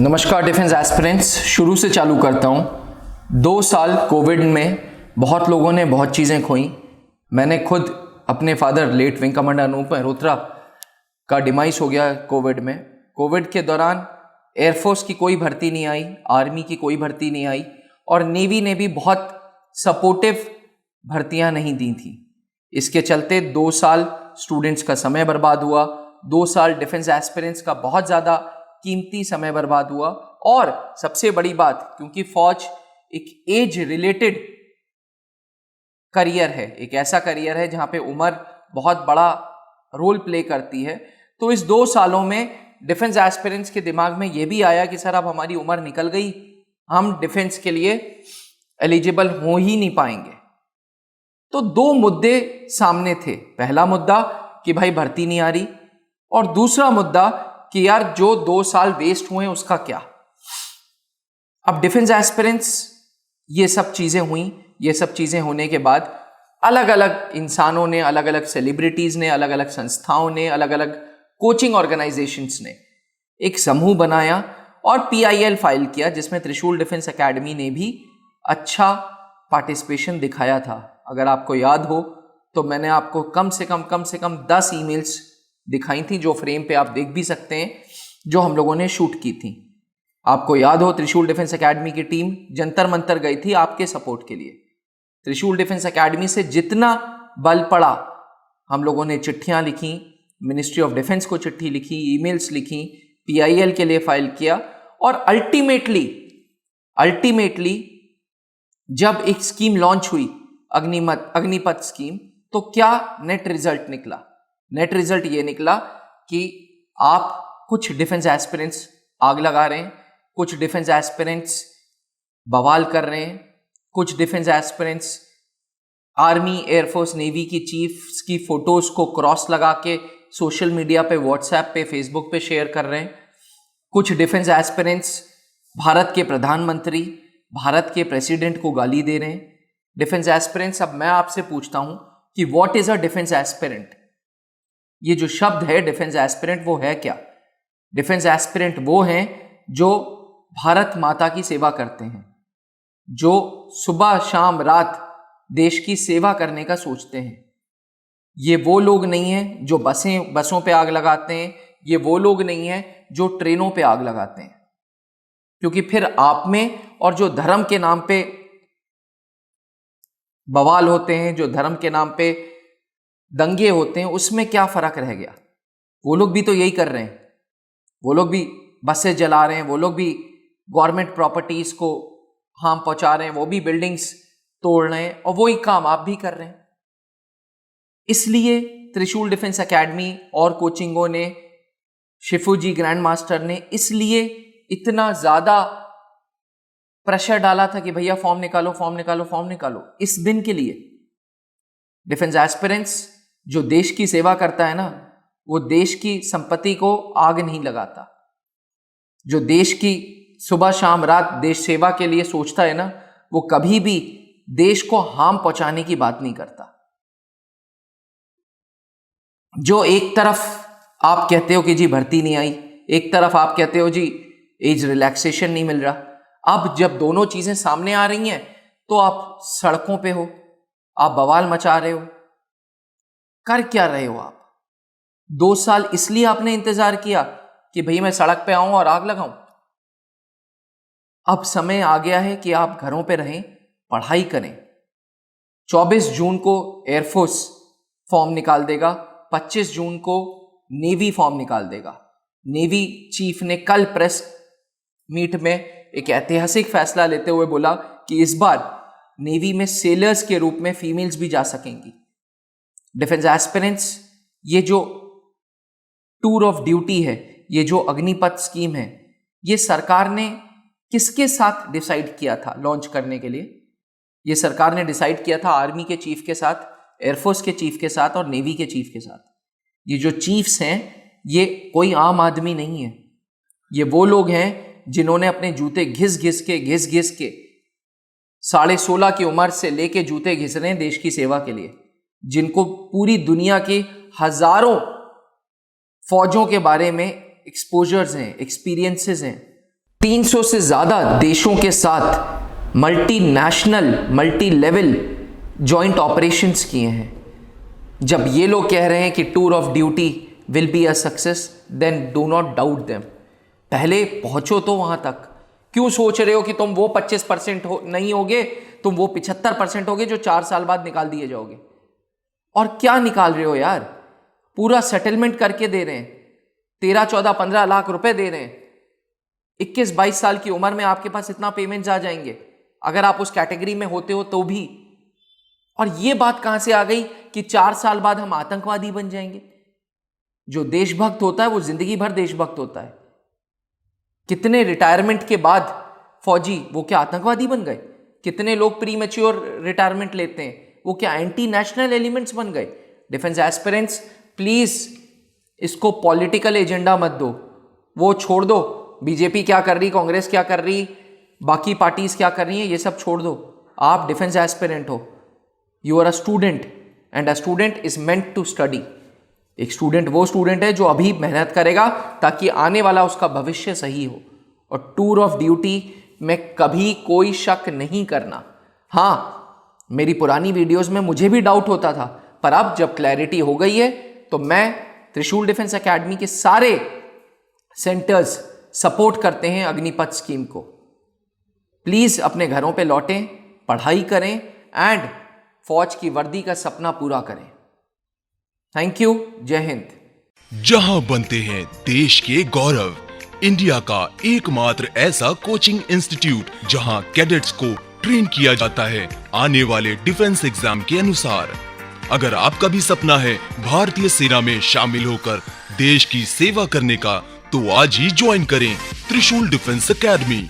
नमस्कार defence aspirants, शुरू से चालू करता हूँ। 2 साल कोविड में बहुत लोगों ने बहुत चीज़ें खोई। मैंने खुद अपने father late wing commander Anoop Mehrotra का डिमाइस हो गया कोविड में। कोविड के दौरान एयरफोर्स की कोई भर्ती नहीं आई, आर्मी की कोई भर्ती नहीं आई और नेवी ने भी बहुत सपोर्टिव भर्तियां नहीं दी थी। इसके चलते 2 साल स्टूडेंट्स का समय बर्बाद हुआ। 2 साल डिफेंस एस्पिरेंट्स का बहुत ज़्यादा कीमती समय बर्बाद हुआ। और सबसे बड़ी बात, क्योंकि फौज एक एज रिलेटेड करियर है, एक ऐसा करियर है जहां पे उम्र बहुत बड़ा रोल प्ले करती है, तो इस 2 सालों में डिफेंस एस्पिरेंट्स के दिमाग में यह भी आया कि सर अब हमारी उम्र निकल गई, हम डिफेंस के लिए एलिजिबल हो ही नहीं पाएंगे। तो 2 मुद्दे सामने थे। पहला मुद्दा कि भाई भर्ती नहीं आ रही, और दूसरा मुद्दा कि यार जो 2 साल वेस्ट हुए उसका क्या। अब डिफेंस एस्पिरेंट्स, ये सब चीजें हुई। ये सब चीजें होने के बाद अलग अलग इंसानों ने, अलग अलग सेलिब्रिटीज ने, अलग अलग संस्थाओं ने, अलग अलग कोचिंग ऑर्गेनाइजेशंस ने एक समूह बनाया और PIL फाइल किया, जिसमें त्रिशूल डिफेंस एकेडमी ने भी अच्छा पार्टिसिपेशन दिखाया था। अगर आपको याद हो तो मैंने आपको कम से कम 10 ईमेल्स दिखाई थी, जो फ्रेम पे आप देख भी सकते हैं, जो हम लोगों ने शूट की थी। आपको याद हो त्रिशूल डिफेंस एकेडमी की टीम जंतर मंतर गई थी आपके सपोर्ट के लिए। त्रिशूल डिफेंस एकेडमी से जितना बल पड़ा, हम लोगों ने चिट्ठियां लिखी, मिनिस्ट्री ऑफ डिफेंस को चिट्ठी लिखी, ईमेल्स लिखी, PIL के लिए फाइल किया, और अल्टीमेटली जब एक स्कीम लॉन्च हुई, अग्निपथ स्कीम, तो क्या नेट रिजल्ट निकला? नेट रिजल्ट ये निकला कि आप कुछ डिफेंस एस्पिरेंट्स आग लगा रहे हैं, कुछ डिफेंस एस्पिरेंट्स बवाल कर रहे हैं, कुछ defence aspirants army, air force, navy की चीफ्स की फोटोज को क्रॉस लगा के सोशल मीडिया पे, व्हाट्सएप पे, फेसबुक पे शेयर कर रहे हैं। कुछ डिफेंस एस्पिरेंट्स भारत के प्रधानमंत्री, भारत के प्रेसिडेंट को गाली दे रहे हैं। डिफेंस एस्पिरेंट्स, अब मैं आपसे पूछता हूं कि what is a defence aspirant? ये जो शब्द है डिफेंस एस्पिरेंट, वो है क्या? डिफेंस एस्पिरेंट वो हैं जो भारत माता की सेवा करते हैं, जो सुबह शाम रात देश की सेवा करने का सोचते हैं। ये वो लोग नहीं हैं जो बसों पे आग लगाते हैं, ये वो लोग नहीं हैं जो ट्रेनों पे आग लगाते हैं, क्योंकि फिर आप में और जो धर्म के नाम पे बवाल होते हैं, जो धर्म के नाम पे दंगे होते हैं, उसमें क्या फर्क रह गया? वो लोग भी तो यही कर रहे हैं। वो लोग भी बसें जला रहे हैं, वो लोग भी गवर्नमेंट प्रॉपर्टीज को हार्म पहुंचा रहे हैं, वो भी बिल्डिंग्स तोड़ रहे हैं, और वही काम आप भी कर रहे हैं। इसलिए त्रिशूल डिफेंस एकेडमी और कोचिंगों ने, शिफू जी ग्रैंड मास्टर ने इसलिए इतना ज्यादा प्रेशर डाला था कि भैया फॉर्म निकालो, फॉर्म निकालो, फॉर्म निकालो, इस दिन के लिए। डिफेंस एस्पिरेंट्स जो देश की सेवा करता है ना, वो देश की संपत्ति को आग नहीं लगाता। जो देश की सुबह शाम रात देश सेवा के लिए सोचता है ना, वो कभी भी देश को हार्म पहुंचाने की बात नहीं करता। जो एक तरफ आप कहते हो कि जी भर्ती नहीं आई, एक तरफ आप कहते हो जी एज रिलैक्सेशन नहीं मिल रहा, अब जब दोनों चीजें सामने आ रही हैं तो आप सड़कों पे हो, आप बवाल मचा रहे हो। कर क्या रहे हो आप? 2 साल इसलिए आपने इंतजार किया कि भाई मैं सड़क पे आऊं और आग लगाऊं? अब समय आ गया है कि आप घरों पे रहें, पढ़ाई करें। 24 जून को एयरफोर्स फॉर्म निकाल देगा, 25 जून को नेवी फॉर्म निकाल देगा। नेवी चीफ ने कल प्रेस मीट में एक ऐतिहासिक फैसला लेते हुए बोला कि इस बार नेवी में सेलर्स के रूप में फीमेल्स भी जा सकेंगी। डिफेंस एस्पिरेंट्स, ये जो टूर ऑफ ड्यूटी है, ये जो अग्निपथ स्कीम है, ये सरकार ने किसके साथ डिसाइड किया था लॉन्च करने के लिए? ये सरकार ने डिसाइड किया था आर्मी के चीफ के साथ, एयरफोर्स के चीफ के साथ और नेवी के चीफ के साथ। ये जो चीफ्स हैं, ये कोई आम आदमी नहीं है। ये वो लोग हैं जिन्होंने अपने जूते घिस घिस के 16.5 की उम्र से लेके जूते घिस रहे हैं देश की सेवा के लिए, जिनको पूरी दुनिया के हजारों फौजों के बारे में एक्सपोजर्स हैं, एक्सपीरियंसेस हैं। 300 से ज़्यादा देशों के साथ multinational, multi level joint operations किए हैं। जब ये लोग कह रहे हैं कि tour of duty will be a success, then do not doubt them. पहले पहुंचो तो वहां तक। क्यों सोच रहे हो कि तुम वो 25% नहीं होगे, तुम वो 75% होगे जो 4 साल बाद निकाल दिए जाओगे? और क्या निकाल रहे हो यार? पूरा सेटलमेंट करके दे रहे हैं, 13, 14, 15 लाख रुपए दे रहे हैं। 21-22 साल की उम्र में आपके पास इतना पेमेंट्स आ जाएंगे, अगर आप उस कैटेगरी में होते हो तो भी। और ये बात कहां से आ गई कि 4 साल बाद हम आतंकवादी बन जाएंगे? जो देशभक्त होता है वो जिंदगी भर देशभक्त होता है। कितने रिटायरमेंट के बाद फौजी वो क्या आतंकवादी बन गए? कितने लोग प्री मैच्योर रिटायरमेंट लेते हैं, वो क्या एंटी नेशनल एलिमेंट्स बन गए? डिफेंस एस्पिरेंट्स, प्लीज इसको पॉलिटिकल एजेंडा मत दो, वो छोड़ दो। बीजेपी क्या कर रही, कांग्रेस क्या कर रही, बाकी पार्टीज क्या कर रही हैं, ये सब छोड़ दो। आप डिफेंस एस्पिरेंट हो, you are a student and a student is meant to study. एक स्टूडेंट वो स्टूडेंट है जो अभी मेहनत करेगा ताकि आने वाला उसका भविष्य सही हो। और टूर ऑफ ड्यूटी में कभी कोई शक नहीं करना। हाँ, मेरी पुरानी वीडियोस में मुझे भी डाउट होता था, पर अब जब क्लैरिटी हो गई है तो मैं त्रिशूल डिफेंस एकेडमी के सारे सेंटर्स सपोर्ट करते हैं अग्निपथ स्कीम को। प्लीज अपने घरों पे लौटें, पढ़ाई करें एंड फौज की वर्दी का सपना पूरा करें। थैंक यू, जय हिंद। जहां बनते हैं देश के गौरव, इंडिया का एकमात्र ऐसा कोचिंग इंस्टीट्यूट जहां कैडेट्स को ट्रेन किया जाता है आने वाले डिफेंस एग्जाम के अनुसार। अगर आपका भी सपना है भारतीय सेना में शामिल होकर देश की सेवा करने का, तो आज ही ज्वाइन करें त्रिशूल डिफेंस एकेडमी।